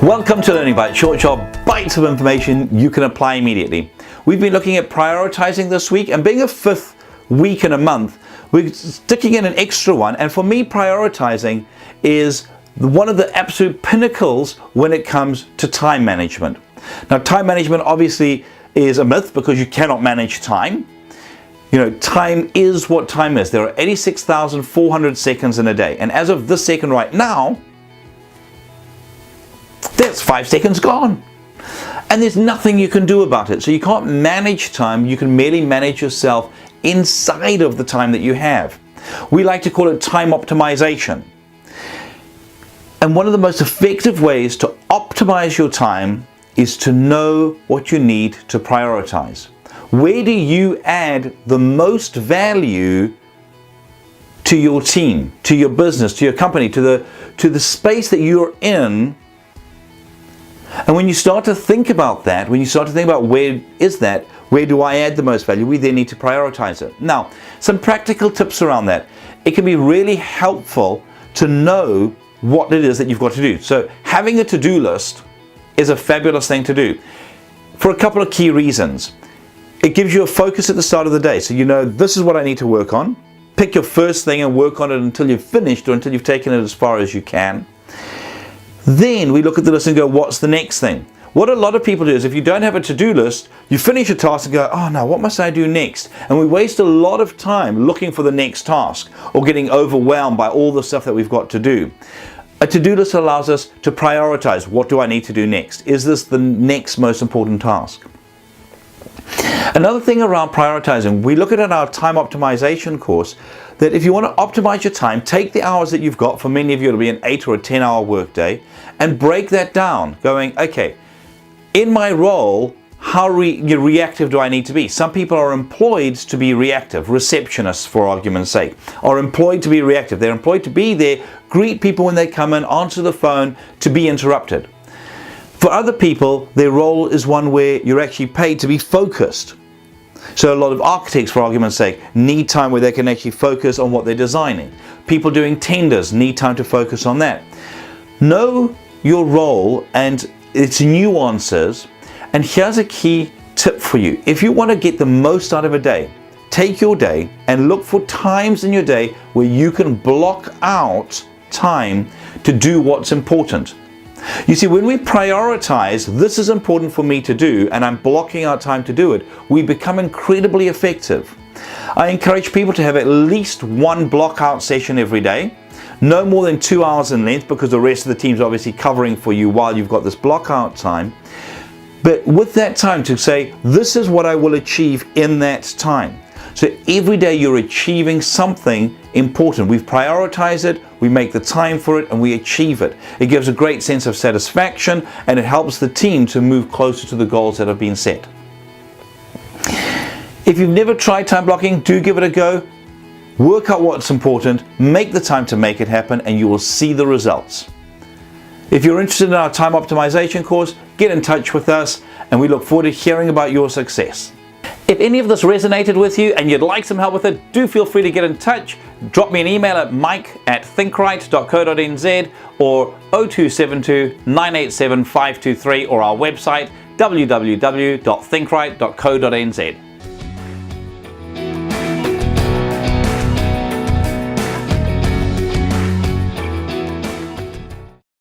Welcome to Learning Bites, short bites of information you can apply immediately. We've been looking at prioritizing this week, and being a fifth week in a month, we're sticking in an extra one. And for me, prioritizing is one of the absolute pinnacles when it comes to time management. Now, time management obviously is a myth because you cannot manage time. You know, time is what time is. There are 86,400 seconds in a day. And as of this second right now, there's 5 seconds gone. And there's nothing you can do about it. So you can't manage time. You can merely manage yourself inside of the time that you have. We like to call it time optimization. And one of the most effective ways to optimize your time is to know what you need to prioritize. Where do you add the most value to your team, to your business, to your company, to the space that you're in? And when you start to think about that, when you start to think about where do I add the most value, we then need to prioritize it. Now, some practical tips around that. It can be really helpful to know what it is that you've got to do. So having a to-do list is a fabulous thing to do for a couple of key reasons. It gives you a focus at the start of the day. So you know, this is what I need to work on. Pick your first thing and work on it until you've finished or until you've taken it as far as you can. Then we look at the list and go, what's the next thing? What a lot of people do is if you don't have a to-do list, you finish a task and go, oh no, what must I do next? And we waste a lot of time looking for the next task or getting overwhelmed by all the stuff that we've got to do. A to-do list allows us to prioritize. What do I need to do next? Is this the next most important task? Another thing around prioritizing, we look at it in our time optimization course, that if you want to optimize your time, take the hours that you've got. For many of you, it'll be an 8 or a 10-hour workday, and break that down, going, okay, in my role, how reactive do I need to be? Some people are employed to be reactive, receptionists for argument's sake, are employed to be reactive. They're employed to be there, greet people when they come in, answer the phone, to be interrupted. For other people, their role is one where you're actually paid to be focused. So a lot of architects, for argument's sake, need time where they can actually focus on what they're designing. People doing tenders need time to focus on that. Know your role and its nuances, and here's a key tip for you. If you want to get the most out of a day, take your day and look for times in your day where you can block out time to do what's important. You see, when we prioritize, this is important for me to do, and I'm blocking out time to do it, we become incredibly effective. I encourage people to have at least one block out session every day, no more than 2 hours in length, because the rest of the team's obviously covering for you while you've got this block out time. But with that time to say, this is what I will achieve in that time. So every day you're achieving something important. We've prioritized it, we make the time for it, and we achieve it. It gives a great sense of satisfaction, and it helps the team to move closer to the goals that have been set. If you've never tried time blocking, do give it a go. Work out what's important, make the time to make it happen, and you will see the results. If you're interested in our time optimization course, get in touch with us, and we look forward to hearing about your success. If any of this resonated with you and you'd like some help with it, do feel free to get in touch. Drop me an email at mike@thinkright.co.nz or 0272 987 523 or our website www.thinkright.co.nz.